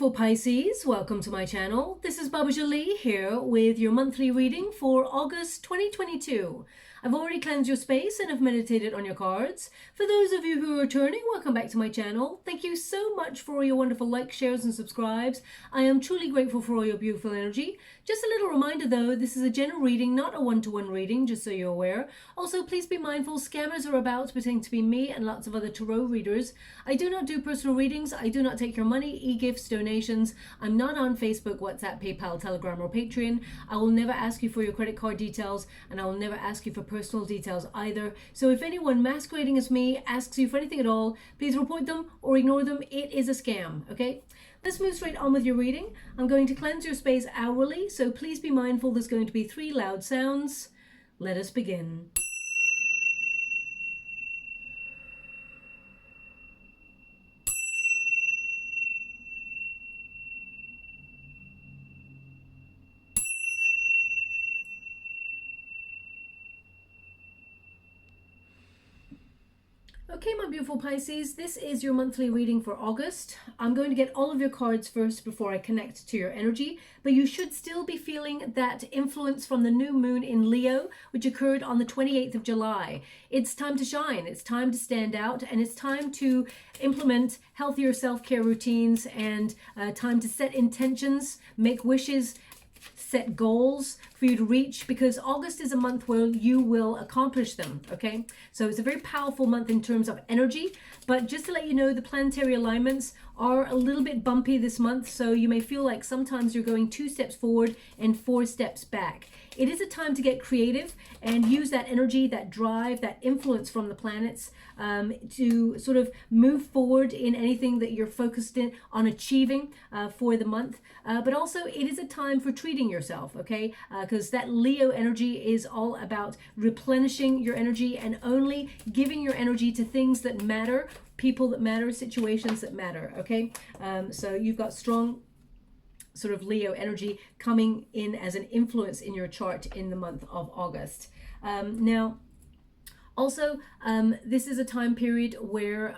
beautiful Pisces, welcome to my channel. This is Baba Jolie here with your monthly reading for August 2022. I've already cleansed your space and have meditated on your cards. For those of you who are returning, welcome back to my channel. Thank you so much for all your wonderful likes, shares and subscribes. I am truly grateful for all your beautiful energy. Just a little reminder though, this is a general reading, not a one-to-one reading, just so you're aware. Also, please be mindful, scammers are about to pretend to be me and lots of other tarot readers. I do not do personal readings. I do not take your money, e-gifts, donations. I'm not on Facebook, WhatsApp, PayPal, Telegram or Patreon. I will never ask you for your credit card details and I will never ask you for personal details either. So if anyone masquerading as me asks you for anything at all, please report them or ignore them. It is a scam, okay? Let's move straight on with your reading. I'm going to cleanse your space hourly, so please be mindful there's going to be 3 loud sounds. Let us begin. Okay, my beautiful Pisces, this is your monthly reading for August. I'm going to get all of your cards first before I connect to your energy, but you should still be feeling that influence from the new moon in Leo, which occurred on the 28th of July. It's time to shine, it's time to stand out, and it's time to implement healthier self-care routines and time to set intentions, make wishes, set goals for you to reach, because August is a month where you will accomplish them, okay? So it's a very powerful month in terms of energy, but just to let you know, the planetary alignments are a little bit bumpy this month, so you may feel like sometimes you're going 2 steps forward and 4 steps back. It is a time to get creative and use that energy, that drive, that influence from the planets to sort of move forward in anything that you're focused in on achieving for the month. But also it is a time for treating yourself, okay? Because that Leo energy is all about replenishing your energy and only giving your energy to things that matter, people that matter, situations that matter, okay? So you've got strong sort of Leo energy coming in as an influence in your chart in the month of August. Now, also, this is a time period where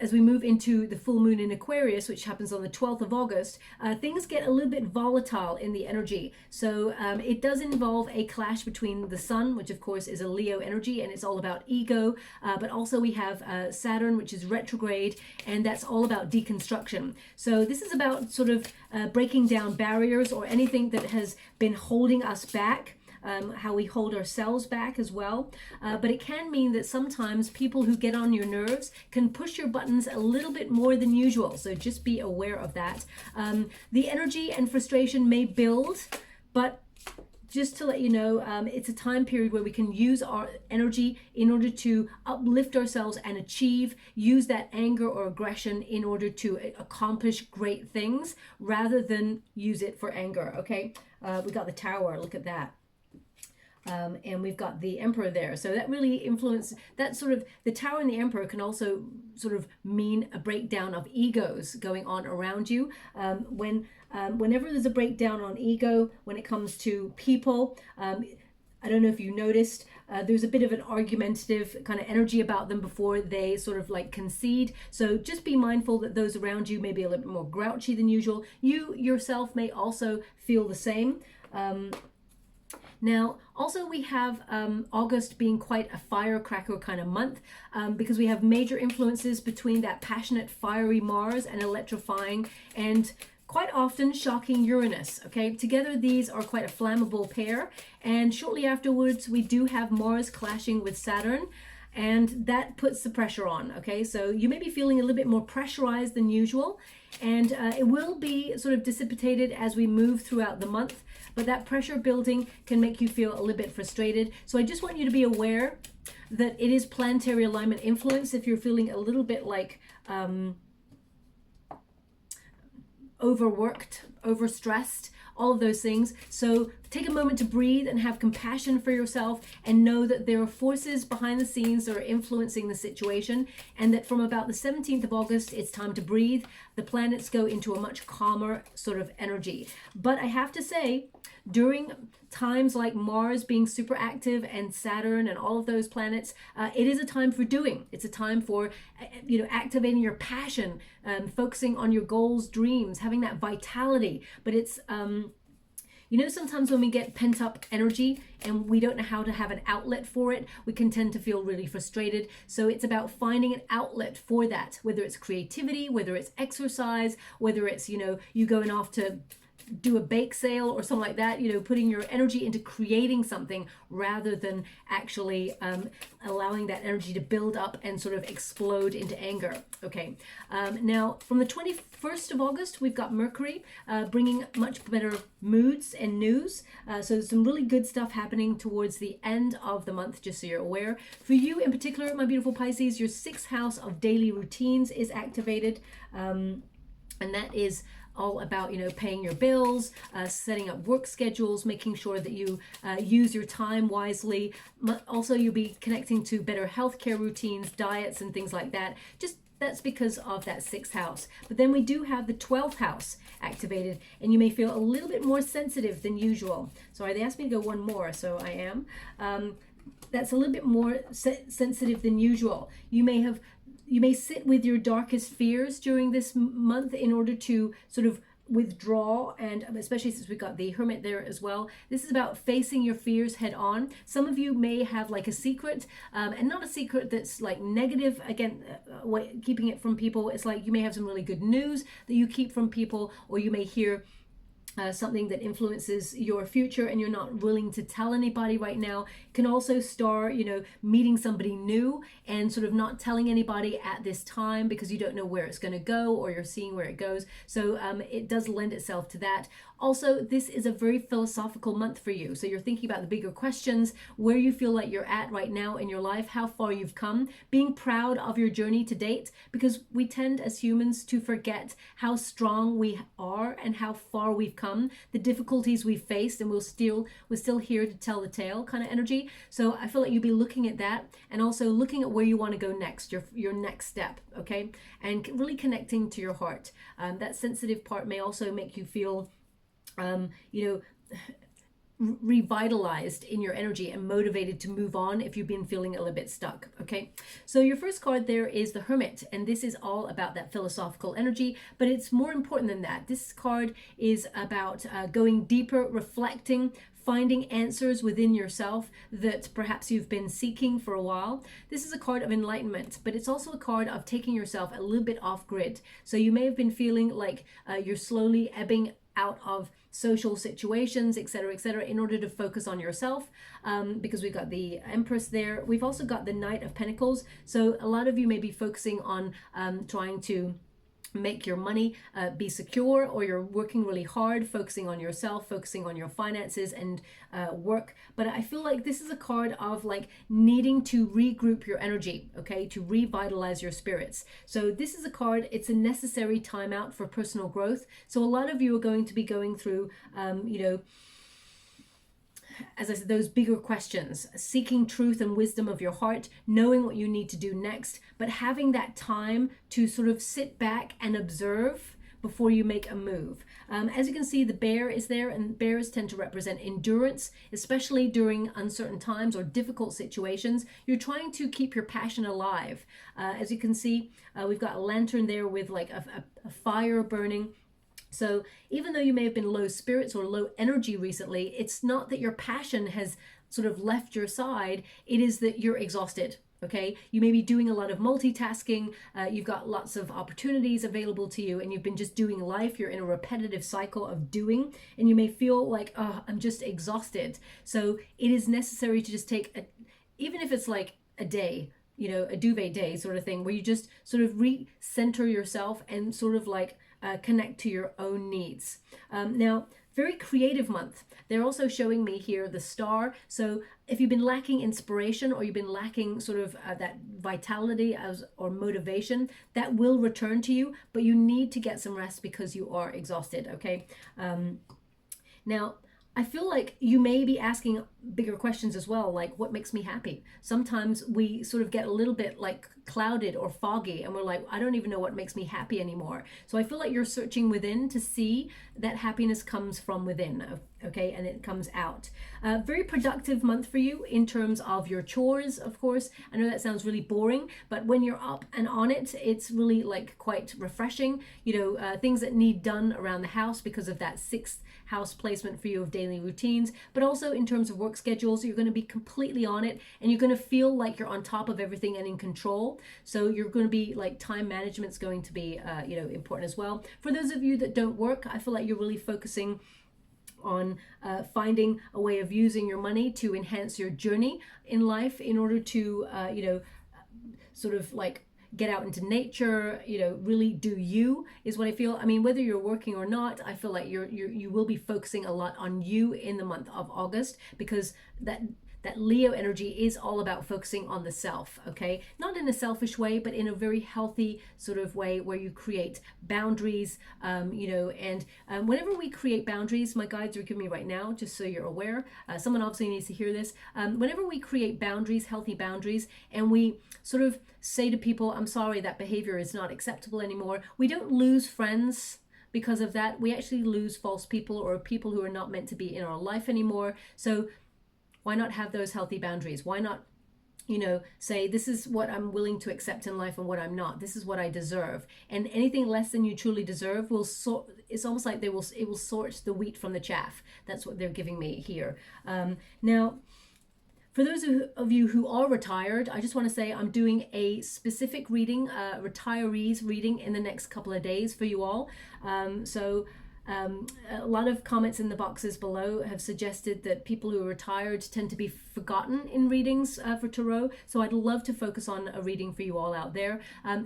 as we move into the full moon in Aquarius, which happens on the 12th of August, things get a little bit volatile in the energy. So it does involve a clash between the sun, which of course is a Leo energy, and it's all about ego. But also we have Saturn, which is retrograde, and that's all about deconstruction. So this is about sort of breaking down barriers or anything that has been holding us back. How we hold ourselves back as well. But it can mean that sometimes people who get on your nerves can push your buttons a little bit more than usual. So just be aware of that. The energy and frustration may build, but just to let you know, it's a time period where we can use our energy in order to uplift ourselves and achieve, use that anger or aggression in order to accomplish great things rather than use it for anger, okay? We got the Tower, look at that. And we've got the Emperor there. So that really influences, that sort of, the Tower and the Emperor can also sort of mean a breakdown of egos going on around you. Whenever there's a breakdown on ego, when it comes to people, I don't know if you noticed, there's a bit of an argumentative kind of energy about them before they sort of like concede. So just be mindful that those around you may be a little bit more grouchy than usual. You yourself may also feel the same. Now, also we have August being quite a firecracker kind of month because we have major influences between that passionate, fiery Mars and electrifying and quite often shocking Uranus, okay? Together, these are quite a flammable pair. And shortly afterwards, we do have Mars clashing with Saturn, and that puts the pressure on, okay? So you may be feeling a little bit more pressurized than usual, and it will be sort of dissipated as we move throughout the month, but that pressure building can make you feel a little bit frustrated. So I just want you to be aware that it is planetary alignment influence if you're feeling a little bit like overworked, overstressed, all of those things. So take a moment to breathe and have compassion for yourself and know that there are forces behind the scenes that are influencing the situation, and that from about the 17th of August, it's time to breathe. The planets go into a much calmer sort of energy. But I have to say, during times like Mars being super active and Saturn and all of those planets, it is a time for doing. It's a time for, activating your passion, focusing on your goals, dreams, having that vitality. But it's, sometimes when we get pent up energy and we don't know how to have an outlet for it, we can tend to feel really frustrated. So it's about finding an outlet for that, whether it's creativity, whether it's exercise, whether it's, you going off to do a bake sale or something like that, putting your energy into creating something rather than actually allowing that energy to build up and sort of explode into anger. Okay, now from the 21st of August, we've got Mercury bringing much better moods and news. So there's some really good stuff happening towards the end of the month, just so you're aware. For you in particular, my beautiful Pisces, your 6th house of daily routines is activated, and that is all about, paying your bills, setting up work schedules, making sure that you use your time wisely. Also, you'll be connecting to better healthcare routines, diets, and things like that. That's because of that 6th house. But then we do have the 12th house activated, and you may feel a little bit more sensitive than usual. Sorry, they asked me to go one more, so I am. That's a little bit more sensitive than usual. You may sit with your darkest fears during this month in order to sort of withdraw, and especially since we've got the Hermit there as well. This is about facing your fears head on. Some of you may have like a secret, and not a secret that's like negative, again, keeping it from people. It's like you may have some really good news that you keep from people, or you may hear something that influences your future and you're not willing to tell anybody right now. It can also start, meeting somebody new and sort of not telling anybody at this time because you don't know where it's going to go, or you're seeing where it goes. So it does lend itself to that. Also, this is a very philosophical month for you. So you're thinking about the bigger questions, where you feel like you're at right now in your life, how far you've come, being proud of your journey to date, because we tend as humans to forget how strong we are and how far we've come, the difficulties we've faced, and we're still here to tell the tale kind of energy. So I feel like you'll be looking at that and also looking at where you want to go next, your next step, okay? And really connecting to your heart. That sensitive part may also make you feel revitalized in your energy and motivated to move on if you've been feeling a little bit stuck. Okay, so your first card there is the Hermit, and this is all about that philosophical energy, but it's more important than that. This card is about going deeper, reflecting, finding answers within yourself that perhaps you've been seeking for a while. This is a card of enlightenment, but it's also a card of taking yourself a little bit off grid. So you may have been feeling like you're slowly ebbing out of social situations, etc., in order to focus on yourself, because we've got the Empress there. We've also got the Knight of Pentacles. So a lot of you may be focusing on trying to make your money be secure, or you're working really hard, focusing on yourself, focusing on your finances and work. But I feel like this is a card of like needing to regroup your energy, okay, to revitalize your spirits. So this is a card, it's a necessary timeout for personal growth. So a lot of you are going to be going through as I said, those bigger questions, seeking truth and wisdom of your heart, knowing what you need to do next, but having that time to sort of sit back and observe before you make a move. As you can see, the bear is there, and bears tend to represent endurance, especially during uncertain times or difficult situations. You're trying to keep your passion alive. As you can see, we've got a lantern there with like a fire burning. So even though you may have been low spirits or low energy recently, it's not that your passion has sort of left your side. It is that you're exhausted. Okay, you may be doing a lot of multitasking. You've got lots of opportunities available to you, and you've been just doing life. You're in a repetitive cycle of doing, and you may feel like, oh, I'm just exhausted. So it is necessary to just take even if it's like a day, a duvet day sort of thing, where you just sort of recenter yourself and sort of like connect to your own needs. Now, very creative month. They're also showing me here the star. So if you've been lacking inspiration, or you've been lacking sort of that vitality or motivation, that will return to you, but you need to get some rest because you are exhausted, okay? Now, I feel like you may be asking bigger questions as well, like what makes me happy? Sometimes we sort of get a little bit like clouded or foggy, and we're like, I don't even know what makes me happy anymore. So I feel like you're searching within to see that happiness comes from within. okay, and it comes out. Very productive month for you in terms of your chores, of course. I know that sounds really boring, but when you're up and on it, it's really like quite refreshing. You know, things that need done around the house because of that 6th house placement for you of daily routines, but also in terms of work schedules, you're going to be completely on it, and you're going to feel like you're on top of everything and in control. So you're going to be like, time management's going to be, you know, important as well. For those of you that don't work, I feel like you're really focusing on finding a way of using your money to enhance your journey in life in order to, you know, sort of like get out into nature, you know, really do you, is what I feel. I mean, whether you're working or not, I feel like you will be focusing a lot on you in the month of August, because that Leo energy is all about focusing on the self, okay? Not in a selfish way, but in a very healthy sort of way where you create boundaries, you know, and whenever we create boundaries, my guides are giving me right now, just so you're aware, someone obviously needs to hear this. Whenever we create boundaries, healthy boundaries, and we sort of say to people, I'm sorry, that behavior is not acceptable anymore, we don't lose friends because of that. We actually lose false people or people who are not meant to be in our life anymore. So why not have those healthy boundaries? Why not, you know, say, this is what I'm willing to accept in life and what I'm not. This is what I deserve. And anything less than you truly deserve will sort, it's almost like it will sort the wheat from the chaff. That's what they're giving me here. Now, for those of you who are retired, I just want to say I'm doing a specific reading, retirees reading in the next couple of days for you all. A lot of comments in the boxes below have suggested that people who are retired tend to be forgotten in readings for tarot. So I'd love to focus on a reading for you all out there.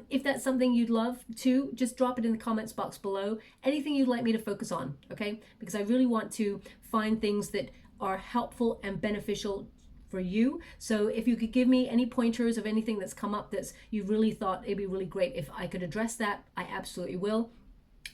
If that's something you'd love to, just drop it in the comments box below. Anything you'd like me to focus on, okay? Because I really want to find things that are helpful and beneficial for you. So if you could give me any pointers of anything that's come up that's you really thought it'd be really great if I could address that, I absolutely will.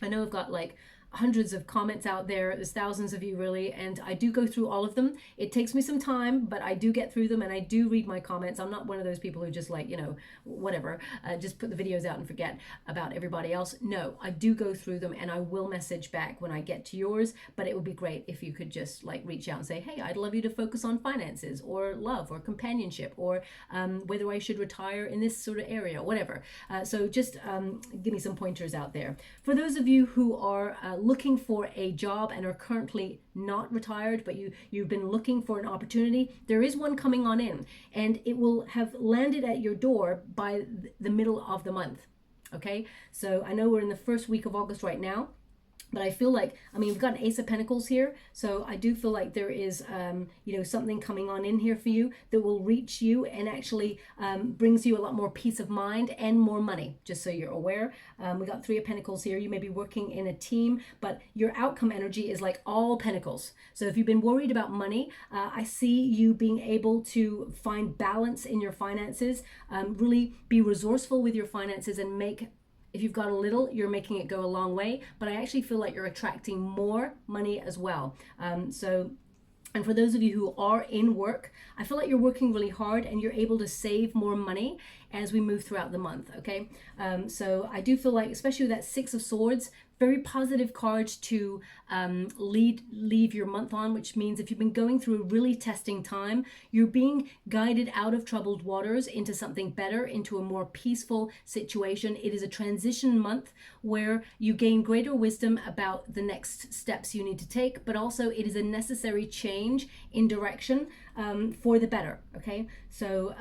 I know I've got like hundreds of comments out there. There's thousands of you really, and I do go through all of them. It takes me some time, but I do get through them and I do read my comments. I'm not one of those people who just like, you know, whatever, just put the videos out and forget about everybody else. No, I do go through them and I will message back when I get to yours, but it would be great if you could just like reach out and say, hey, I'd love you to focus on finances or love or companionship or whether I should retire in this sort of area, whatever. So just give me some pointers out there. For those of you who are looking for a job and are currently not retired, but you've been looking for an opportunity, there is one coming on in, and it will have landed at your door by the middle of the month. Okay, so I know we're in the first week of August right now, but I feel like, I mean, we've got an Ace of Pentacles here, so I do feel like there is, you know, something coming on in here for you that will reach you and actually brings you a lot more peace of mind and more money, just so you're aware. We got Three of Pentacles here. You may be working in a team, but your outcome energy is like all Pentacles. So if you've been worried about money, I see you being able to find balance in your finances, really be resourceful with your finances and make, if you've got a little, you're making it go a long way, but I actually feel like you're attracting more money as well. And for those of you who are in work, I feel like you're working really hard and you're able to save more money as we move throughout the month, okay? So I do feel like, especially with that Six of Swords, very positive card to leave your month on, which means if you've been going through a really testing time, you're being guided out of troubled waters into something better, into a more peaceful situation. It is a transition month where you gain greater wisdom about the next steps you need to take, but also it is a necessary change in direction for the better, okay? So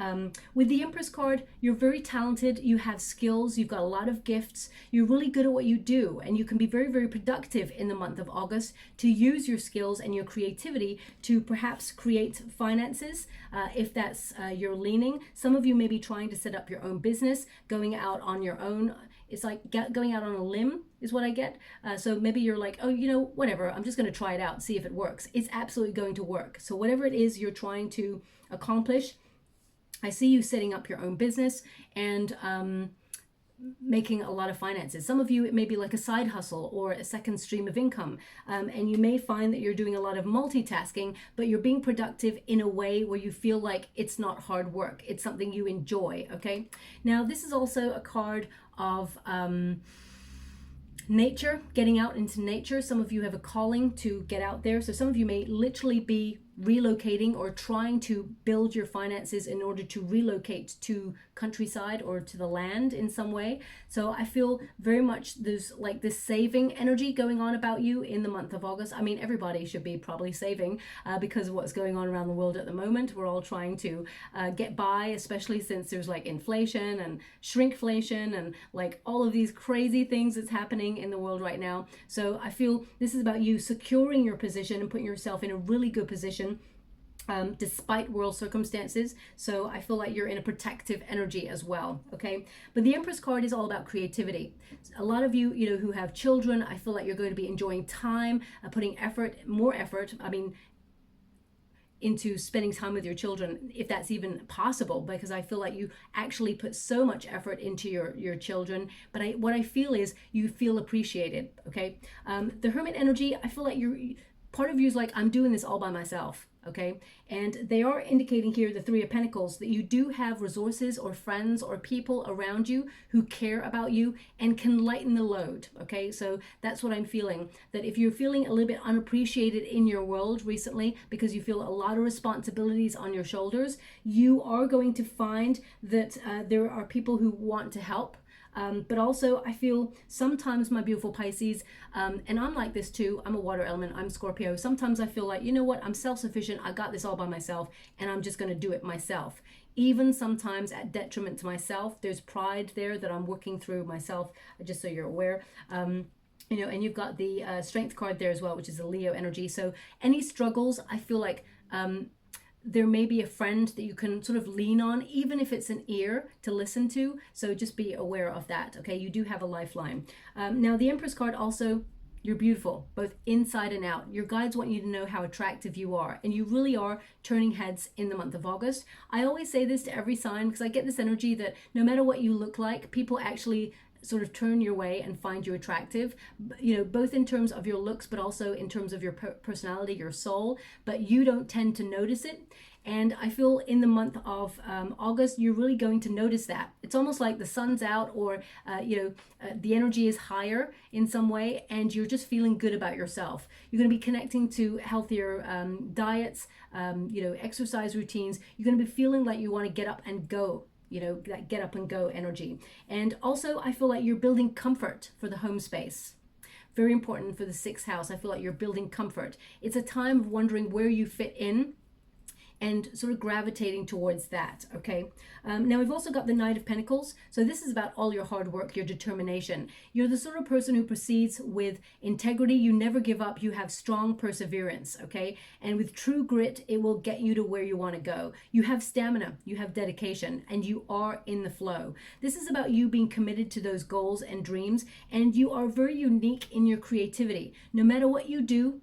with the Empress card, you're very talented, you have skills, you've got a lot of gifts, you're really good at what you do, and you can be very, very productive in the month of August to use your skills and your creativity to perhaps create finances, if that's your leaning. Some of you may be trying to set up your own business, going out on your own. It's like going out on a limb is what I get. So maybe you're like, oh, you know, whatever, I'm just going to try it out, see if it works. It's absolutely going to work. So whatever it is you're trying to accomplish, I see you setting up your own business and making a lot of finances. Some of you, it may be like a side hustle or a second stream of income. And you may find that you're doing a lot of multitasking, but you're being productive in a way where you feel like it's not hard work. It's something you enjoy, okay? Now, this is also a card of nature, getting out into nature. Some of you have a calling to get out there. So some of you may literally be relocating or trying to build your finances in order to relocate to countryside or to the land in some way. So I feel very much there's like this saving energy going on about you in the month of August. I mean, everybody should be probably saving because of what's going on around the world at the moment. We're all trying to get by, especially since there's like inflation and shrinkflation and like all of these crazy things that's happening in the world right now. So I feel this is about you securing your position and putting yourself in a really good position despite world circumstances. So I feel like you're in a protective energy as well. Okay, but the Empress card is all about creativity. A lot of you, you know, who have children, I feel like you're going to be enjoying time, putting effort, more effort, I mean, into spending time with your children, if that's even possible, because I feel like you actually put so much effort into your children. But what I feel is you feel appreciated. Okay, the Hermit energy, I feel like part of you is like, I'm doing this all by myself. Okay, and they are indicating here, the Three of Pentacles, that you do have resources or friends or people around you who care about you and can lighten the load. Okay, so that's what I'm feeling, that if you're feeling a little bit unappreciated in your world recently because you feel a lot of responsibilities on your shoulders, you are going to find that there are people who want to help. But also I feel sometimes, my beautiful Pisces, and I'm like this too, I'm a water element, I'm Scorpio. Sometimes I feel like, you know what, I'm self-sufficient, I got this all by myself, and I'm just going to do it myself. Even sometimes at detriment to myself. There's pride there that I'm working through myself, just so you're aware. You know, and you've got the Strength card there as well, which is a Leo energy. So any struggles, I feel like there may be a friend that you can sort of lean on, even if it's an ear to listen to. So just be aware of that. Okay, you do have a lifeline. Now the Empress card also, you're beautiful, both inside and out. Your guides want you to know how attractive you are, and you really are turning heads in the month of August. I always say this to every sign because I get this energy that no matter what you look like, people actually sort of turn your way and find you attractive, you know, both in terms of your looks, but also in terms of your personality, your soul, but you don't tend to notice it. And I feel in the month of August, you're really going to notice that. It's almost like the sun's out, or, the energy is higher in some way, and you're just feeling good about yourself. You're going to be connecting to healthier diets, exercise routines. You're going to be feeling like you want to get up and go. You know, that get up and go energy. And also I feel like you're building comfort for the home space. Very important for the 6th house. I feel like you're building comfort. It's a time of wondering where you fit in and sort of gravitating towards that. Okay, now we've also got the Knight of Pentacles. So this is about all your hard work, your determination. You're the sort of person who proceeds with integrity. You never give up. You have strong perseverance. Okay, and with true grit, it will get you to where you want to go. You have stamina, you have dedication, and you are in the flow. This is about you being committed to those goals and dreams, and you are very unique in your creativity. No matter what you do,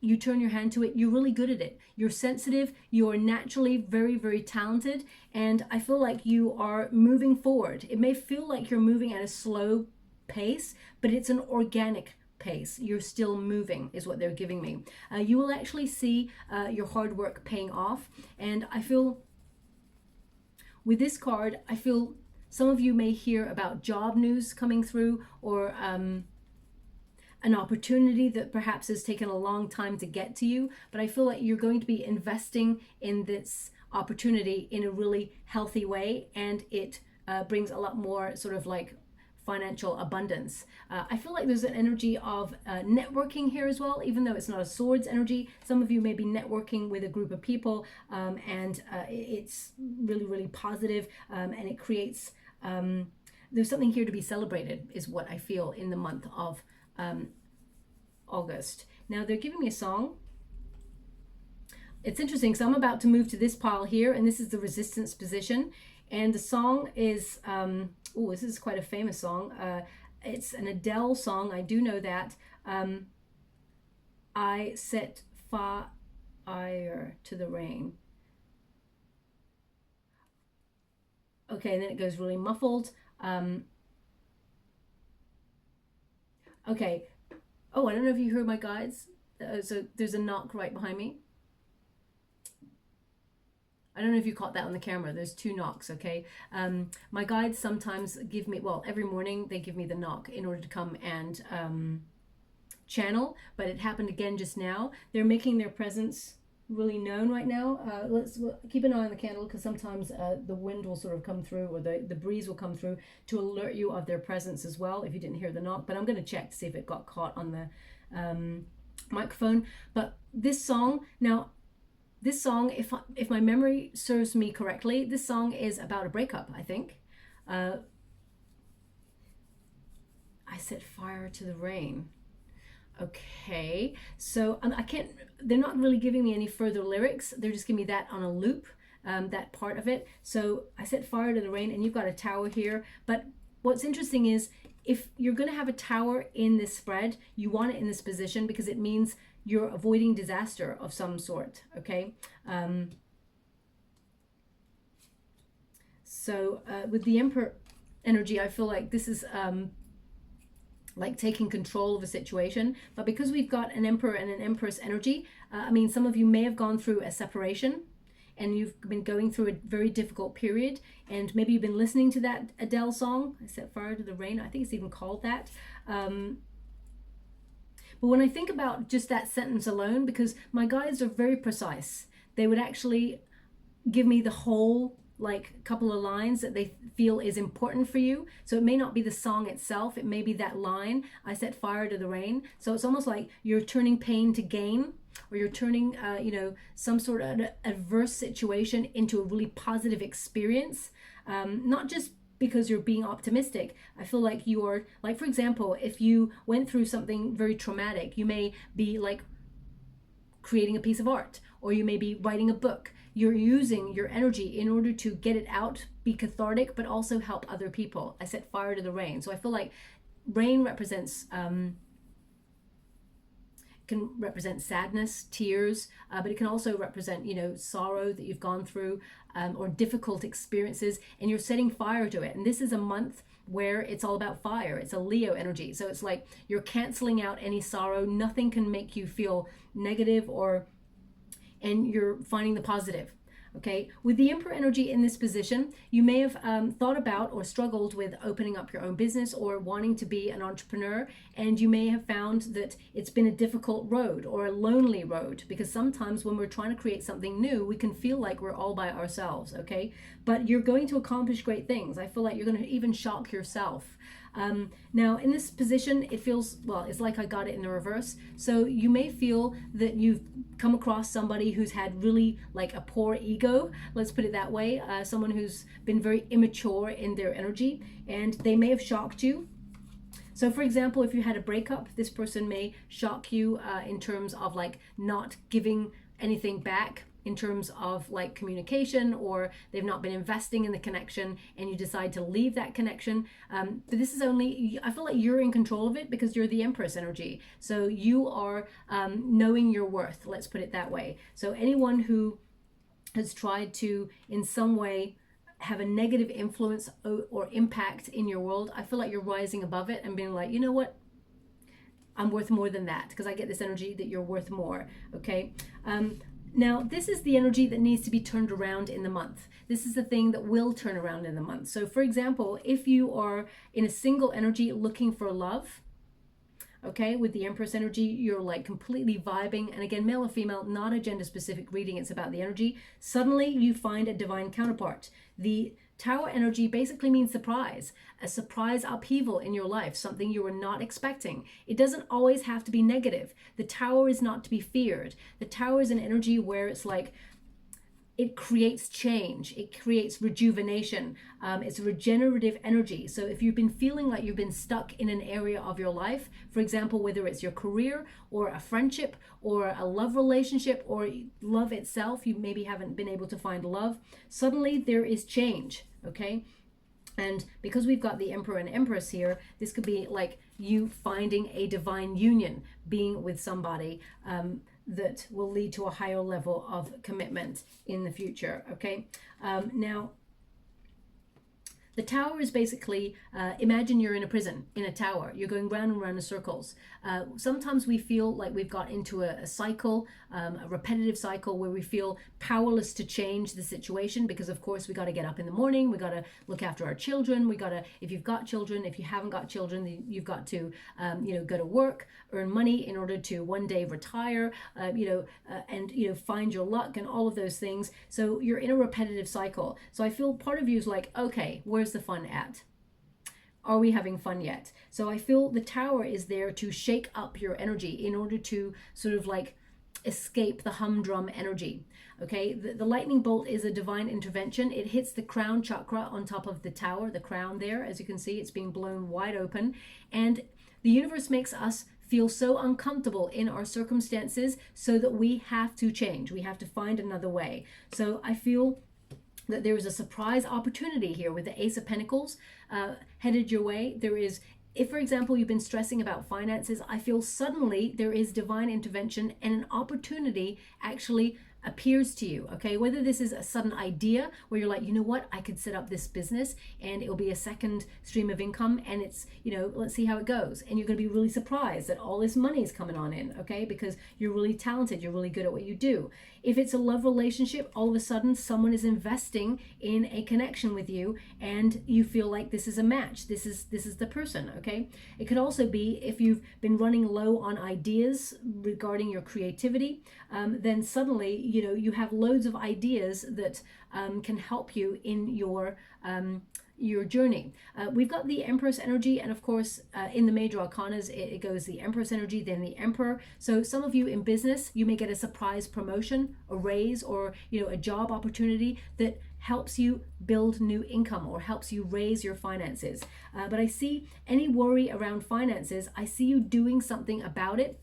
you turn your hand to it, you're really good at it. You're sensitive, you're naturally very, very talented, and I feel like you are moving forward. It may feel like you're moving at a slow pace, but it's an organic pace. You're still moving is what they're giving me. You will actually see your hard work paying off, and I feel with this card, I feel some of you may hear about job news coming through, or an opportunity that perhaps has taken a long time to get to you, but I feel like you're going to be investing in this opportunity in a really healthy way, and it brings a lot more sort of like financial abundance. I feel like there's an energy of networking here as well, even though it's not a swords energy. Some of you may be networking with a group of people, and it's really, really positive, and it creates, there's something here to be celebrated is what I feel in the month of August. Now they're giving me a song. It's interesting, so I'm about to move to this pile here, and this is the resistance position, and the song is this is quite a famous song. It's an Adele song, I do know that. I set fire to the rain. Okay, and then it goes really muffled. Okay. Oh, I don't know if you heard my guides. So there's a knock right behind me. I don't know if you caught that on the camera. There's 2 knocks, okay? My guides sometimes give me, well, every morning they give me the knock in order to come and channel, but it happened again just now. They're making their presence really known right now. Let's keep an eye on the candle, because sometimes the wind will sort of come through, or the breeze will come through to alert you of their presence as well, if you didn't hear the knock. But I'm going to check to see if it got caught on the microphone. But this song, now, this song, if my memory serves me correctly, this song is about a breakup, I think. I set fire to the rain. Okay, so I can't, they're not really giving me any further lyrics. They're just giving me that on a loop, that part of it. So I set fire to the rain, and you've got a tower here. But what's interesting is, if you're going to have a tower in this spread, you want it in this position, because it means you're avoiding disaster of some sort, okay? With the Emperor energy, I feel like this is like taking control of a situation. But because we've got an Emperor and an Empress energy, I mean, some of you may have gone through a separation, and you've been going through a very difficult period, and maybe you've been listening to that Adele song, I Set Fire to the Rain. I think it's even called that. But when I think about just that sentence alone, because my guides are very precise, they would actually give me the whole, like, couple of lines that they feel is important for you. So it may not be the song itself, it may be that line, I set fire to the rain. So it's almost like you're turning pain to gain, or you're turning you know, some sort of adverse situation into a really positive experience. Not just because you're being optimistic. I feel like you're, like, for example, if you went through something very traumatic, you may be like creating a piece of art, or you may be writing a book. You're using your energy in order to get it out, be cathartic, but also help other people. I set fire to the rain. So I feel like rain represents can represent sadness, tears, but it can also represent, you know, sorrow that you've gone through, or difficult experiences, and you're setting fire to it. And this is a month where it's all about fire. It's a Leo energy. So it's like you're canceling out any sorrow. Nothing can make you feel negative, and you're finding the positive. Okay, with the Emperor energy in this position, you may have thought about or struggled with opening up your own business or wanting to be an entrepreneur, and you may have found that it's been a difficult road or a lonely road, because sometimes when we're trying to create something new, we can feel like we're all by ourselves, okay? But you're going to accomplish great things. I feel like you're going to even shock yourself. Now in this position, it feels, well, it's like I got it in the reverse. So you may feel that you've come across somebody who's had really like a poor ego, let's put it that way, someone who's been very immature in their energy, and they may have shocked you. So for example, if you had a breakup, this person may shock you in terms of like not giving anything back, in terms of like communication, or they've not been investing in the connection and you decide to leave that connection. But this is only, I feel like you're in control of it because you're the Empress energy. So you are knowing your worth, let's put it that way. So anyone who has tried to in some way have a negative influence or impact in your world, I feel like you're rising above it and being like, you know what? I'm worth more than that, because I get this energy that you're worth more, okay? Now, this is the energy that needs to be turned around in the month. This is the thing that will turn around in the month. So for example, if you are in a single energy looking for love, okay, with the Empress energy, you're like completely vibing. And again, male or female, not a gender specific reading, it's about the energy. Suddenly you find a divine counterpart. The Tower energy basically means surprise, a surprise upheaval in your life, something you were not expecting. It doesn't always have to be negative. The Tower is not to be feared. The Tower is an energy where it's like, it creates change, it creates rejuvenation, it's a regenerative energy. So if you've been feeling like you've been stuck in an area of your life, for example, whether it's your career or a friendship or a love relationship or love itself, you maybe haven't been able to find love, suddenly there is change, okay? And because we've got the Emperor and Empress here, this could be like you finding a divine union, being with somebody that will lead to a higher level of commitment in the future, okay? Now, The tower is basically, imagine you're in a prison, in a tower. You're going round and round in circles. Sometimes we feel like we've got into a cycle, a repetitive cycle where we feel powerless to change the situation because, of course, we got to get up in the morning. We got to look after our children. We got to, if you've got children, if you haven't got children, you've got to, go to work, earn money in order to one day retire, and, find your luck and all of those things. So you're in a repetitive cycle. So I feel part of you is like, okay, where's the fun at? Are we having fun yet? So I feel the tower is there to shake up your energy in order to sort of like escape the humdrum energy. Okay, the lightning bolt is a divine intervention. It hits the crown chakra on top of the tower, the crown there. As you can see, it's being blown wide open. And the universe makes us feel so uncomfortable in our circumstances so that we have to change. We have to find another way. So I feel that there is a surprise opportunity here with the Ace of Pentacles headed your way. There is, if for example you've been stressing about finances, I feel suddenly there is divine intervention and an opportunity actually appears to you. Okay, whether this is a sudden idea where you're like, you know what, I could set up this business and it'll be a second stream of income, and it's, let's see how it goes, and you're going to be really surprised that all this money is coming on in, okay, because you're really talented, you're really good at what you do. If it's a love relationship, all of a sudden someone is investing in a connection with you and you feel like this is a match, this is the person. Okay, it could also be if you've been running low on ideas regarding your creativity, then suddenly you have loads of ideas that can help you in your journey. We've got the Empress energy, and of course in the major arcanas it goes the Empress energy, then the Emperor. So some of you in business, you may get a surprise promotion, a raise, or a job opportunity that helps you build new income or helps you raise your finances. But I see any worry around finances, I see you doing something about it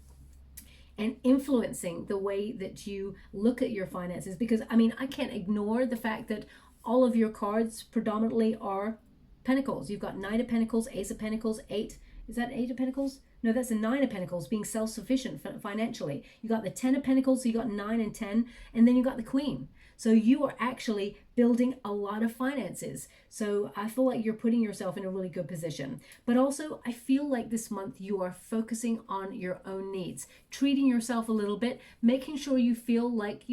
and influencing the way that you look at your finances, because I can't ignore the fact that all of your cards predominantly are Pentacles. You've got Knight of Pentacles, Ace of Pentacles, 8. Is that 8 of Pentacles? No, that's a 9 of Pentacles, being self-sufficient financially. You got the 10 of Pentacles, so you got 9 and 10, and then you got the Queen. So you are actually building a lot of finances. So I feel like you're putting yourself in a really good position. But also, I feel like this month you are focusing on your own needs, treating yourself a little bit, making sure you feel like,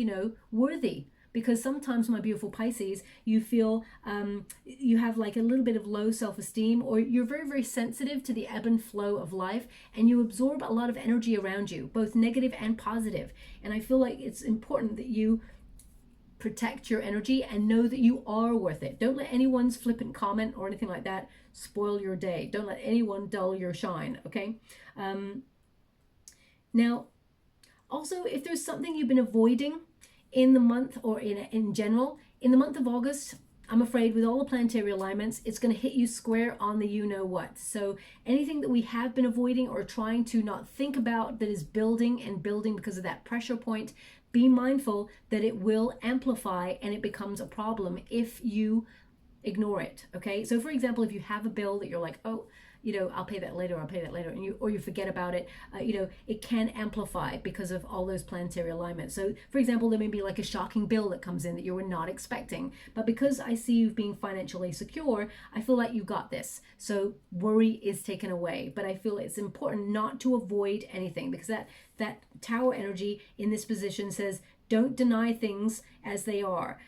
worthy. Because sometimes, my beautiful Pisces, you feel you have like a little bit of low self-esteem, or you're very, very sensitive to the ebb and flow of life, and you absorb a lot of energy around you, both negative and positive. And I feel like it's important that you protect your energy and know that you are worth it. Don't let anyone's flippant comment or anything like that spoil your day. Don't let anyone dull your shine, okay? Now, also, if there's something you've been avoiding in the month, or in general, in the month of August, I'm afraid with all the planetary alignments, it's going to hit you square on the you-know-what. So anything that we have been avoiding or trying to not think about that is building and building because of that pressure point, be mindful that it will amplify and it becomes a problem if you ignore it, okay? So for example, if you have a bill that you're like, oh, I'll pay that later, and you forget about it, it can amplify because of all those planetary alignments. So for example, there may be like a shocking bill that comes in that you were not expecting, but because I see you being financially secure, I feel like you got this. So worry is taken away, but I feel it's important not to avoid anything, because that tower energy in this position says, don't deny things as they are.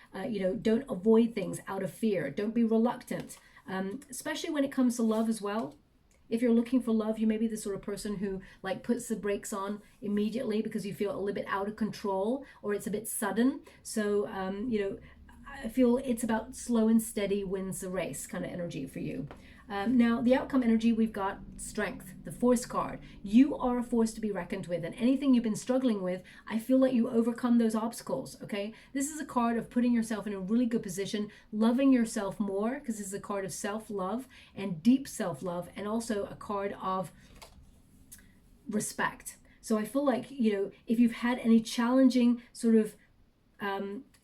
Don't avoid things out of fear. Don't be reluctant, especially when it comes to love as well. If you're looking for love, you may be the sort of person who like puts the brakes on immediately because you feel a little bit out of control or it's a bit sudden. So, I feel it's about slow and steady wins the race kind of energy for you. Now, the outcome energy, we've got strength, the force card. You are a force to be reckoned with, and anything you've been struggling with, I feel like you overcome those obstacles, okay? This is a card of putting yourself in a really good position, loving yourself more, because this is a card of self-love and deep self-love, and also a card of respect. So I feel like, if you've had any challenging sort of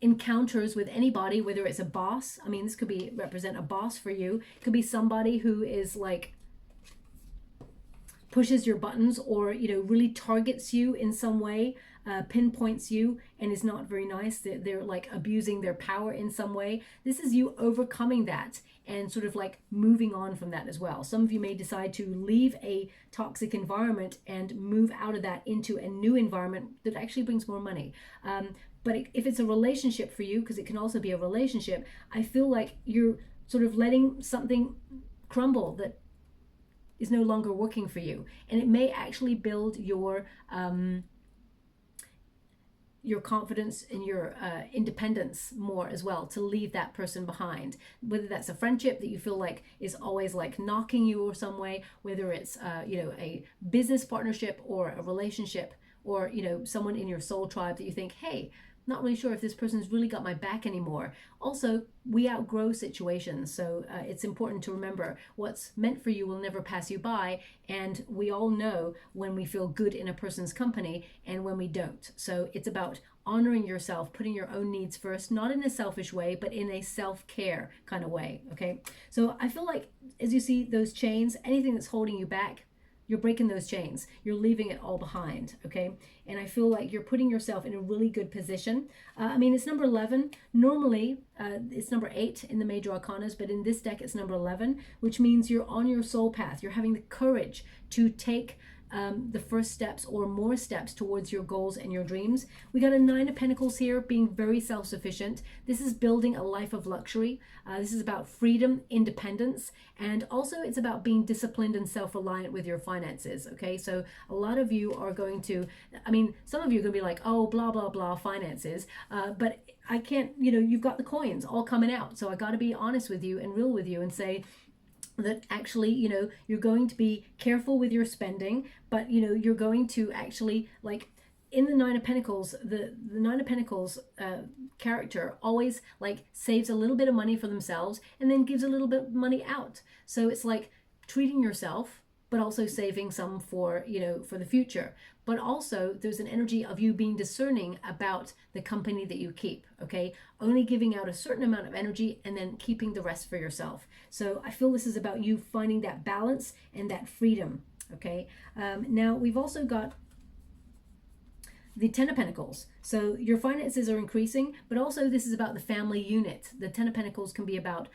encounters with anybody, whether it's a boss, this could be represent a boss for you, it could be somebody who is like pushes your buttons or really targets you in some way, pinpoints you and is not very nice. They're like abusing their power in some way. This is you overcoming that and sort of like moving on from that as well. Some of you may decide to leave a toxic environment and move out of that into a new environment that actually brings more money. But if it's a relationship for you, because it can also be a relationship, I feel like you're sort of letting something crumble that is no longer working for you. And it may actually build your confidence and your independence more as well, to leave that person behind. Whether that's a friendship that you feel like is always like knocking you or some way, whether it's a business partnership or a relationship, or someone in your soul tribe that you think, hey, not really sure if this person's really got my back anymore. Also, we outgrow situations, so it's important to remember what's meant for you will never pass you by, and we all know when we feel good in a person's company and when we don't. So it's about honoring yourself, putting your own needs first, not in a selfish way, but in a self-care kind of way, okay? So I feel like as you see those chains, anything that's holding you back, you're breaking those chains. You're leaving it all behind, okay? And I feel like you're putting yourself in a really good position. I mean, it's number 11. Normally, it's number 8 in the major arcanas, but in this deck, it's number 11, which means you're on your soul path. You're having the courage to take the first steps or more steps towards your goals and your dreams. We got a 9 of Pentacles here, being very self-sufficient. This is building a life of luxury. This is about freedom, independence, and also it's about being disciplined and self-reliant with your finances, okay? So a lot of you are going to, I mean, some of you are going to be like, oh, blah, blah, blah, finances, but I can't, you've got the coins all coming out. So I got to be honest with you and real with you and say, that actually, you're going to be careful with your spending, but, you're going to actually, like, in the 9 of Pentacles, the 9 of Pentacles character always, like, saves a little bit of money for themselves and then gives a little bit of money out. So it's like treating yourself, but also saving some for, for the future. But also there's an energy of you being discerning about the company that you keep, okay? Only giving out a certain amount of energy and then keeping the rest for yourself. So I feel this is about you finding that balance and that freedom, okay? Now we've also got the 10 of Pentacles. So your finances are increasing, but also this is about the family unit. The 10 of Pentacles can be about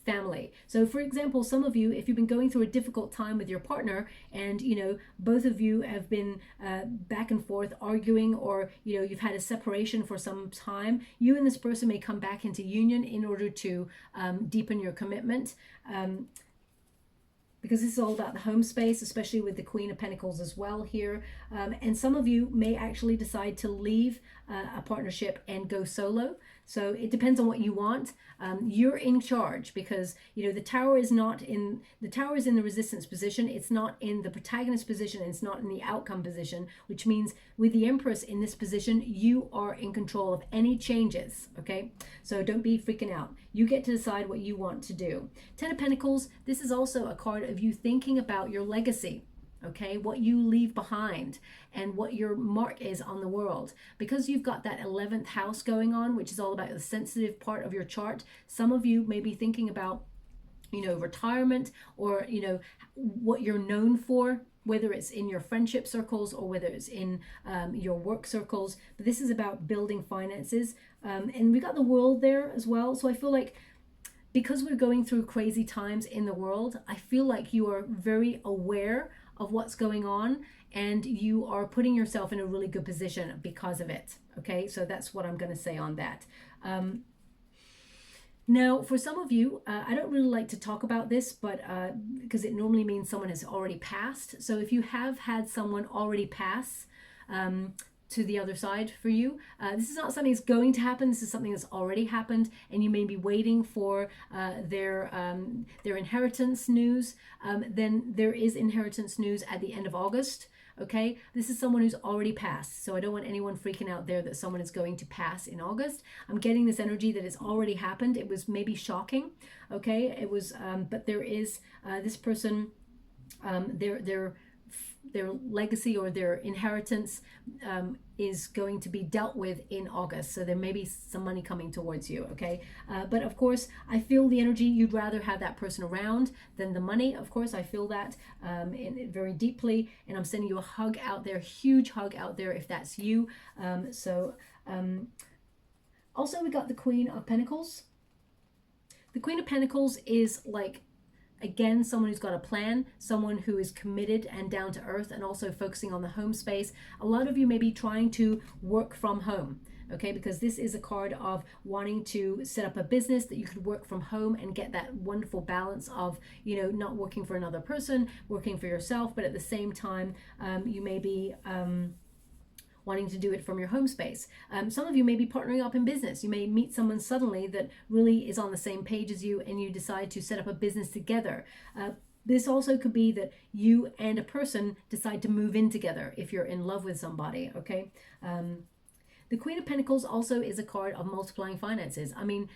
family. So for example, some of you, if you've been going through a difficult time with your partner and both of you have been back and forth arguing, or you've had a separation for some time, you and this person may come back into union in order to deepen your commitment, because this is all about the home space, especially with the Queen of Pentacles as well here. And some of you may actually decide to leave a partnership and go solo. So it depends on what you want. You're in charge, because the Tower is not in the resistance position. It's not in the protagonist position, and it's not in the outcome position, which means with the Empress in this position, you are in control of any changes, okay? So don't be freaking out. You get to decide what you want to do. 10 of Pentacles, this is also a card of you thinking about your legacy. Okay, what you leave behind and what your mark is on the world. Because you've got that 11th house going on, which is all about the sensitive part of your chart, some of you may be thinking about, retirement, or, what you're known for, whether it's in your friendship circles or whether it's in your work circles. But this is about building finances. And we got the World there as well. So I feel like because we're going through crazy times in the world, I feel like you are very aware of what's going on, and you are putting yourself in a really good position because of it, okay? So that's what I'm going to say on that. Now, for some of you, I don't really like to talk about this, but because it normally means someone has already passed. So if you have had someone already pass to the other side for you, this is not something that's going to happen. This is something that's already happened, and you may be waiting for their inheritance news. Then there is inheritance news at the end of August. Okay, this is someone who's already passed, so I don't want anyone freaking out there that someone is going to pass in August. I'm getting this energy that it's already happened. It was maybe shocking, okay? It was, but there is this person. They're legacy or their inheritance is going to be dealt with in August. So there may be some money coming towards you, okay? But of course, I feel the energy. You'd rather have that person around than the money. Of course, I feel that very deeply, and I'm sending you a hug out there, huge hug out there if that's you. Also, we got the Queen of Pentacles. The Queen of Pentacles is like, again, someone who's got a plan, someone who is committed and down to earth, and also focusing on the home space. A lot of you may be trying to work from home, okay? Because this is a card of wanting to set up a business that you could work from home and get that wonderful balance of, you know, not working for another person, working for yourself, but at the same time, you may be wanting to do it from your home space. Some of you may be partnering up in business. You may meet someone suddenly that really is on the same page as you, and you decide to set up a business together. This also could be that you and a person decide to move in together if you're in love with somebody, okay? The Queen of Pentacles also is a card of multiplying finances. I mean,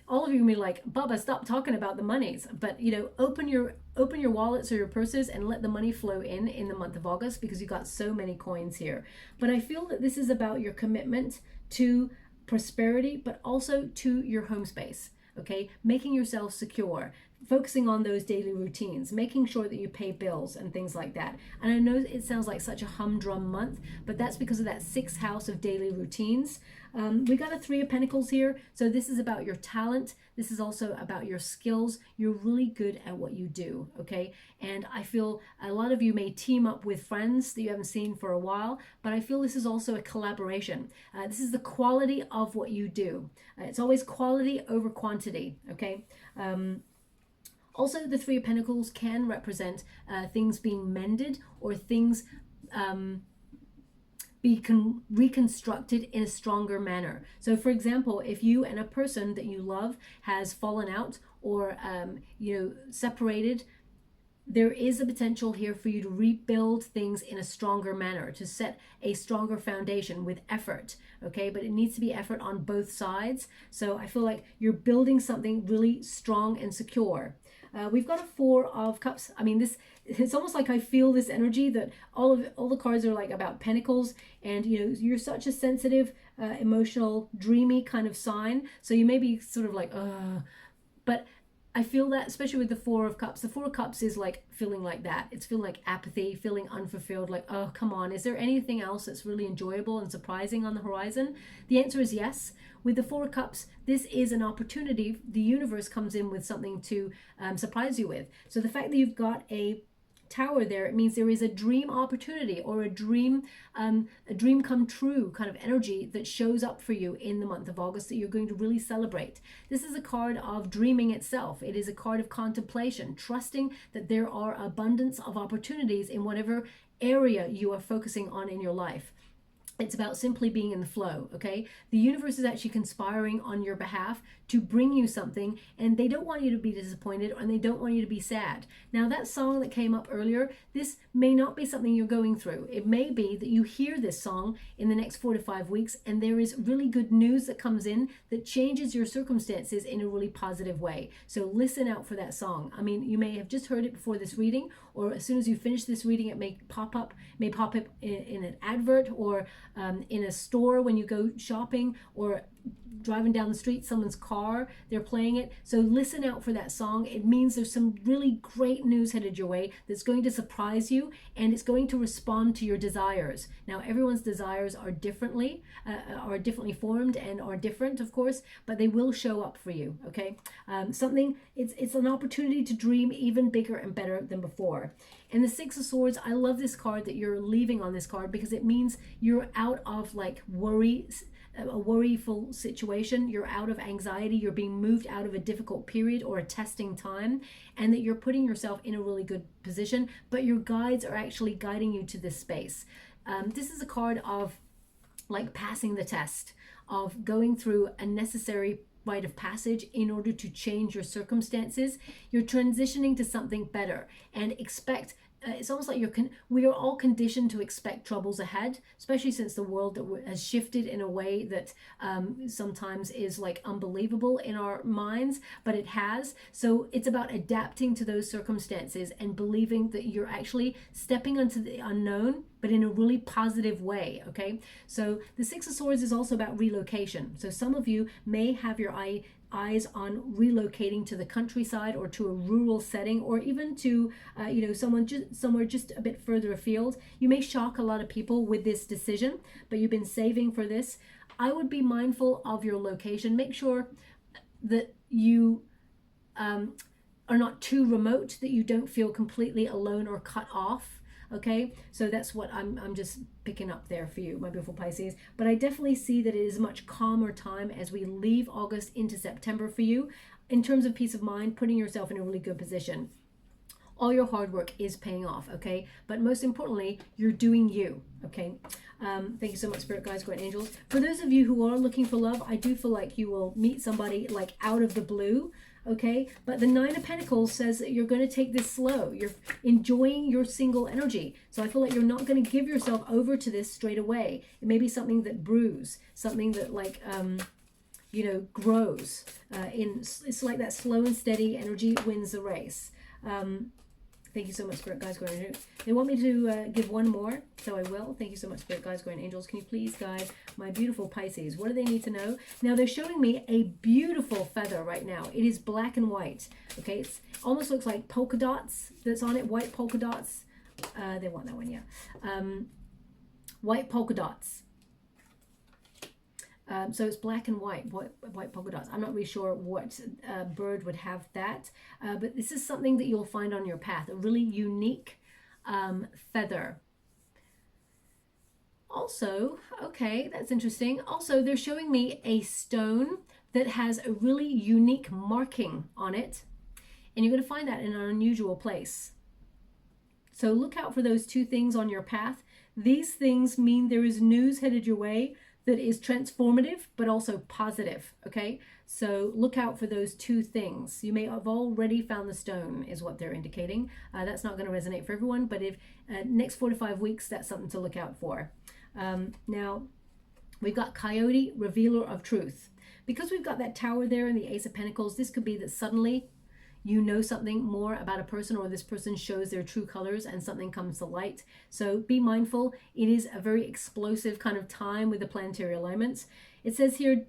all of you may be like, Baba, stop talking about the monies. But, you know, open your wallets or your purses and let the money flow in the month of August, because you got so many coins here. But I feel that this is about your commitment to prosperity, but also to your home space, okay? Making yourself secure, focusing on those daily routines, making sure that you pay bills and things like that. And I know it sounds like such a humdrum month, but that's because of that 6th house of daily routines. We got a 3 of Pentacles here. So this is about your talent. This is also about your skills. You're really good at what you do, okay? And I feel a lot of you may team up with friends that you haven't seen for a while, but I feel this is also a collaboration. This is the quality of what you do. It's always quality over quantity, okay? Also, the 3 of Pentacles can represent things being mended or things be reconstructed in a stronger manner. So for example, if you and a person that you love has fallen out or you know, separated, there is a potential here for you to rebuild things in a stronger manner, to set a stronger foundation with effort, okay? But it needs to be effort on both sides. So I feel like you're building something really strong and secure. We've got a 4 of Cups. I mean, it's almost like I feel this energy that all the cards are like about Pentacles, and you know, you're such a sensitive, emotional, dreamy kind of sign. So you may be sort of like, but I feel that, especially with the 4 of Cups. The 4 of Cups is like feeling like that. It's feeling like apathy, feeling unfulfilled, like, oh, come on. Is there anything else that's really enjoyable and surprising on the horizon? The answer is yes. With the 4 of Cups, this is an opportunity. The universe comes in with something to surprise you with. So the fact that you've got a Tower there, it means there is a dream opportunity or a dream come true kind of energy that shows up for you in the month of August that you're going to really celebrate. This is a card of dreaming itself. It is a card of contemplation, trusting that there are abundance of opportunities in whatever area you are focusing on in your life. It's about simply being in the flow, okay? The universe is actually conspiring on your behalf to bring you something, and they don't want you to be disappointed, and they don't want you to be sad. Now, that song that came up earlier, this may not be something you're going through. It may be that you hear this song in the next 4 to 5 weeks, and there is really good news that comes in that changes your circumstances in a really positive way. So listen out for that song. I mean, you may have just heard it before this reading, or as soon as you finish this reading, it may pop up in an advert, or in a store when you go shopping, or driving down the street, someone's car, they're playing it. So listen out for that song. It means there's some really great news headed your way that's going to surprise you, and it's going to respond to your desires. Now, everyone's desires are differently formed and are different, of course, but they will show up for you, okay? It's an opportunity to dream even bigger and better than before. And the 6 of Swords, I love this card that you're leaving on this card, because it means you're out of like a worryful situation. You're out of anxiety. You're being moved out of a difficult period or a testing time, and that you're putting yourself in a really good position, but your guides are actually guiding you to this space. This is a card of like passing the test, of going through a necessary rite of passage in order to change your circumstances. You're transitioning to something better, and expect it's almost like we are all conditioned to expect troubles ahead, especially since the world has shifted in a way that sometimes is like unbelievable in our minds, but it has. So it's about adapting to those circumstances and believing that you're actually stepping into the unknown, but in a really positive way. Okay, so the Six of Swords is also about relocation. So some of you may have your eyes on relocating to the countryside or to a rural setting, or even to somewhere just a bit further afield. You may shock a lot of people with this decision, but you've been saving for this. I would be mindful of your location. Make sure that you are not too remote, that you don't feel completely alone or cut off. Okay, so that's what I'm just picking up there for you, my beautiful Pisces. But I definitely see that it is a much calmer time as we leave August into September for you in terms of peace of mind, putting yourself in a really good position. All your hard work is paying off, okay? But most importantly, you're doing you, okay? Thank you so much, Spirit Guides, Great Angels. For those of you who are looking for love, I do feel like you will meet somebody like out of the blue, okay? But the Nine of Pentacles says that you're going to take this slow. You're enjoying your single energy. So I feel like you're not going to give yourself over to this straight away. It may be something that brews, something that like, grows. It's like that slow and steady energy wins the race. Thank you so much, Spirit Guides, Guardian Angels. They want me to give one more, so I will. Thank you so much, Spirit Guides, Guardian Angels. Can you please guide my beautiful Pisces? What do they need to know? Now, they're showing me a beautiful feather right now. It is black and white. Okay, it almost looks like polka dots that's on it, white polka dots. They want that one, yeah. White polka dots. So it's black and white polka dots. I'm not really sure what bird would have that, but this is something that you'll find on your path, a really unique feather. Also, okay, that's interesting. Also, they're showing me a stone that has a really unique marking on it, and you're going to find that in an unusual place. So look out for those two things on your path. These things mean there is news headed your way that is transformative, but also positive, okay? So look out for those two things. You may have already found the stone, is what they're indicating. That's not going to resonate for everyone, but if next 4 to 5 weeks, that's something to look out for. Now, we've got Coyote, Revealer of Truth. Because we've got that tower there and the Ace of Pentacles, this could be that suddenly you know something more about a person, or this person shows their true colors and something comes to light. So be mindful. It is a very explosive kind of time with the planetary alignments. It says here,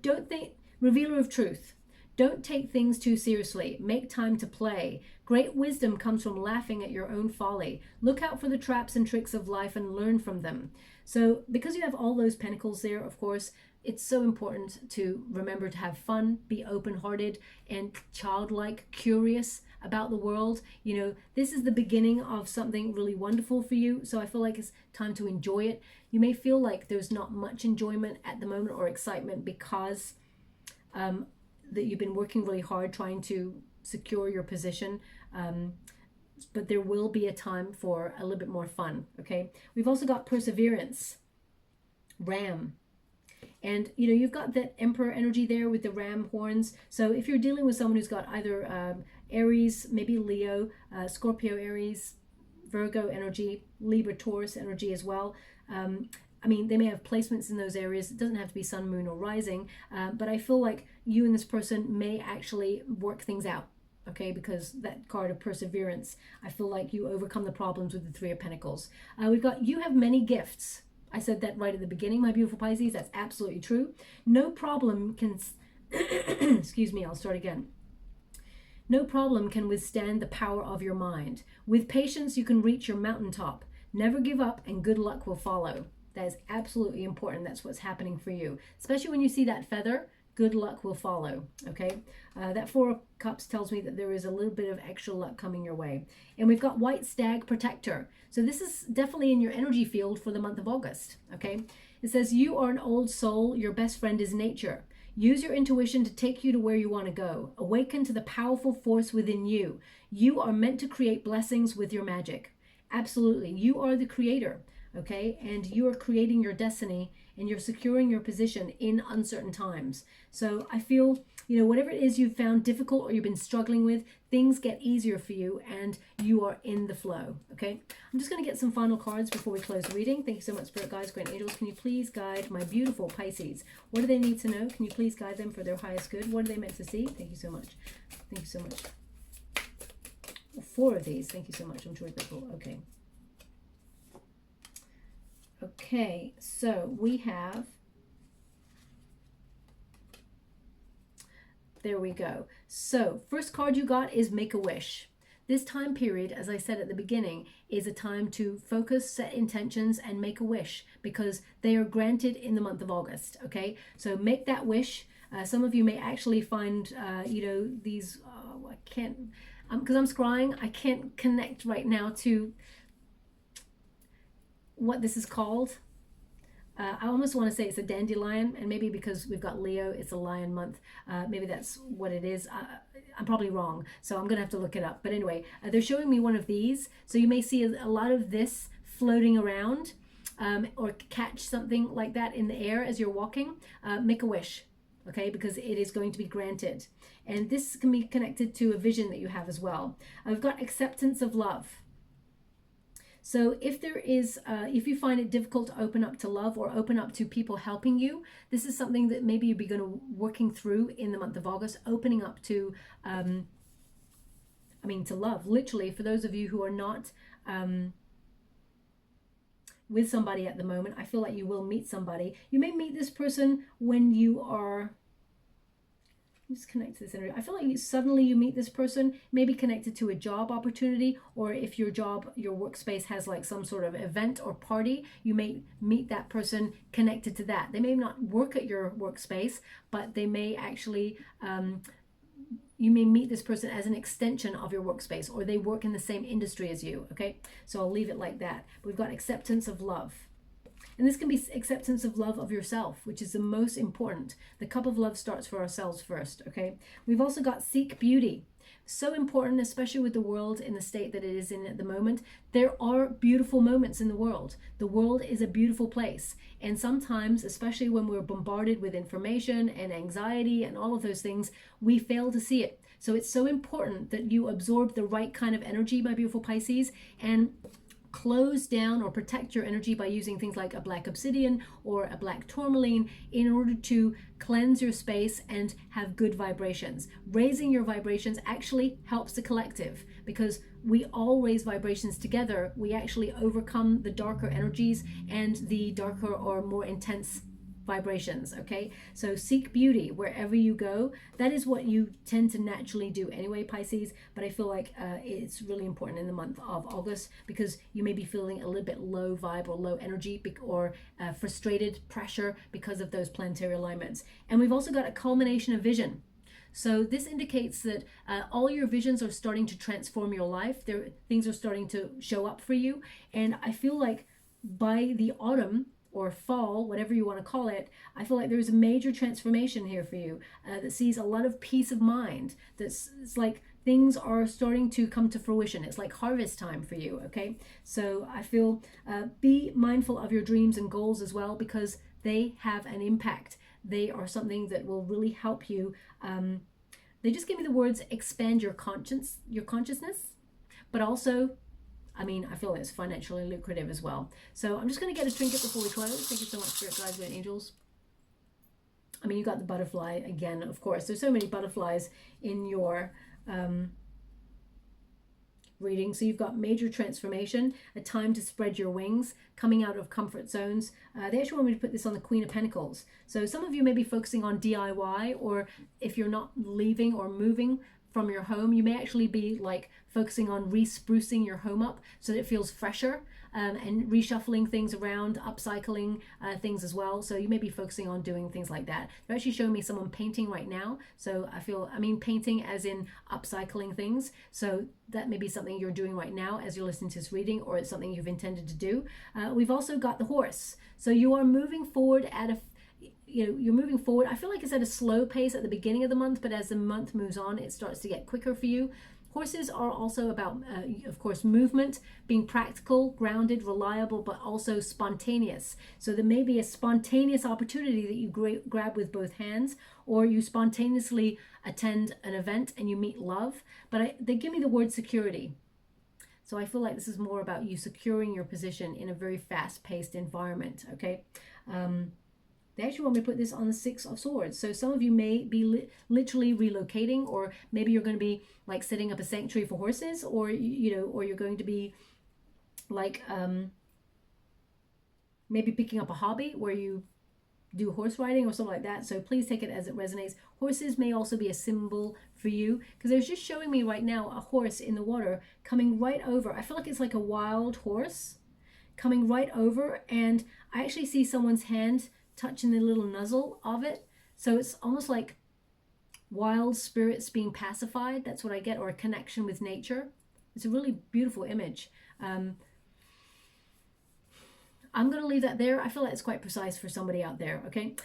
Revealer of Truth. Don't take things too seriously. Make time to play. Great wisdom comes from laughing at your own folly. Look out for the traps and tricks of life and learn from them. So because you have all those pentacles there, of course, it's so important to remember to have fun, be open-hearted and childlike, curious about the world. You know, this is the beginning of something really wonderful for you. So I feel like it's time to enjoy it. You may feel like there's not much enjoyment at the moment or excitement because that you've been working really hard trying to secure your position. But there will be a time for a little bit more fun, okay? We've also got Perseverance, Ram. And, you know, you've got that Emperor energy there with the ram horns. So if you're dealing with someone who's got either Aries, maybe Leo, Scorpio, Aries, Virgo energy, Libra, Taurus energy as well. I mean, they may have placements in those areas. It doesn't have to be sun, moon, or rising. But I feel like you and this person may actually work things out, okay? Because that card of Perseverance, I feel like you overcome the problems with the Three of Pentacles. We've got, you have many gifts. I said that right at the beginning, my beautiful Pisces. That's absolutely true. No problem can, excuse me, I'll start again. No problem can withstand the power of your mind. With patience, you can reach your mountaintop. Never give up and good luck will follow. That is absolutely important. That's what's happening for you. Especially when you see that feather, good luck will follow, okay? That Four of Cups tells me that there is a little bit of extra luck coming your way. And we've got White Stag Protector. So this is definitely in your energy field for the month of August, okay? It says, you are an old soul. Your best friend is nature. Use your intuition to take you to where you want to go. Awaken to the powerful force within you. You are meant to create blessings with your magic. Absolutely. You are the creator, okay? And you are creating your destiny, and you're securing your position in uncertain times. So I feel, you know, whatever it is you've found difficult or you've been struggling with, things get easier for you and you are in the flow. Okay, I'm just going to get some final cards before we close the reading. Thank you so much, Spirit Guides, Great Angels. Can you please guide my beautiful Pisces? What do they need to know? Can you please guide them for their highest good? What are they meant to see? Thank you so much. Thank you so much. 4 of these. Thank you so much. I'm truly grateful. Okay. Okay, so we have, there we go. So first card you got is Make a Wish. This time period, as I said at the beginning, is a time to focus, set intentions, and make a wish, because they are granted in the month of August. Okay, so make that wish. Some of you may actually find, you know, these, I can't, because I'm scrying, I can't connect right now to what this is called. I almost want to say it's a dandelion, and maybe because we've got Leo, it's a lion month. Maybe that's what it is. I'm probably wrong, so I'm gonna have to look it up. But anyway, they're showing me one of these, so you may see a lot of this floating around, or catch something like that in the air as you're walking. Make a wish, okay, because it is going to be granted. And this can be connected to a vision that you have as well. I've got acceptance of love. So if there is, if you find it difficult to open up to love or open up to people helping you, this is something that maybe you'll be going to working through in the month of August, opening up to, I mean, to love. Literally, for those of you who are not with somebody at the moment, I feel like you will meet somebody. You may meet this person when you are, just connect to this energy. I feel like suddenly you meet this person, maybe connected to a job opportunity, or if your job, your workspace has like some sort of event or party, you may meet that person connected to that. They may not work at your workspace, but they may actually, you may meet this person as an extension of your workspace, or they work in the same industry as you. Okay, so I'll leave it like that. We've got acceptance of love. And this can be acceptance of love of yourself, which is the most important. The cup of love starts for ourselves first, okay? We've also got seek beauty. So important, especially with the world in the state that it is in at the moment. There are beautiful moments in the world. The world is a beautiful place. And sometimes, especially when we're bombarded with information and anxiety and all of those things, we fail to see it. So it's so important that you absorb the right kind of energy, my beautiful Pisces, and close down or protect your energy by using things like a black obsidian or a black tourmaline in order to cleanse your space and have good vibrations. Raising your vibrations actually helps the collective, because we all raise vibrations together. We actually overcome the darker energies and the darker or more intense vibrations. Okay, so seek beauty wherever you go. That is what you tend to naturally do anyway, Pisces, but I feel like it's really important in the month of August, because you may be feeling a little bit low vibe or low energy, or frustrated pressure because of those planetary alignments. And we've also got a culmination of vision. So this indicates that all your visions are starting to transform your life. Things are starting to show up for you, and I feel like by the autumn or fall, whatever you want to call it, I feel like there's a major transformation here for you that sees a lot of peace of mind. It's like things are starting to come to fruition. It's like harvest time for you, okay? So I feel be mindful of your dreams and goals as well, because they have an impact. They are something that will really help you. They just give me the words expand your consciousness, but also, I mean, I feel it's financially lucrative as well. So I'm just going to get a trinket before we close. Thank you so much, Spirit Guides and Angels. I mean, you got the butterfly again, of course. There's so many butterflies in your reading. So you've got major transformation, a time to spread your wings, coming out of comfort zones. They actually want me to put this on the Queen of Pentacles. So some of you may be focusing on DIY, or if you're not leaving or moving from your home, you may actually be like focusing on re-sprucing your home up so that it feels fresher, and reshuffling things around, upcycling things as well. So you may be focusing on doing things like that. They're actually showing me someone painting right now. So I mean painting as in upcycling things. So that may be something you're doing right now as you're listening to this reading, or it's something you've intended to do. We've also got the horse. So you are moving forward at you're moving forward. I feel like it's at a slow pace at the beginning of the month, but as the month moves on, it starts to get quicker for you. Horses are also about, of course, movement, being practical, grounded, reliable, but also spontaneous. So there may be a spontaneous opportunity that you grab with both hands, or you spontaneously attend an event and you meet love. But they give me the word security. So I feel like this is more about you securing your position in a very fast-paced environment, okay? They actually want me to put this on the Six of Swords. So some of you may be literally relocating, or maybe you're going to be like setting up a sanctuary for horses, or, you know, or you're going to be like maybe picking up a hobby where you do horse riding or something like that. So please take it as it resonates. Horses may also be a symbol for you, because they're just showing me right now a horse in the water coming right over. I feel like it's like a wild horse coming right over, and I actually see someone's hand touching the little nuzzle of it. So it's almost like wild spirits being pacified. That's what I get, or a connection with nature. It's a really beautiful image. I'm going to leave that there. I feel like it's quite precise for somebody out there, okay?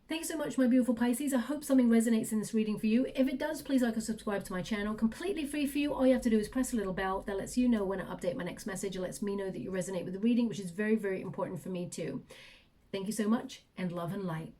Thanks so much, my beautiful Pisces. I hope something resonates in this reading for you. If it does, please like and subscribe to my channel. Completely free for you. All you have to do is press a little bell that lets you know when I update my next message. It lets me know that you resonate with the reading, which is very, very important for me too. Thank you so much, and love and light.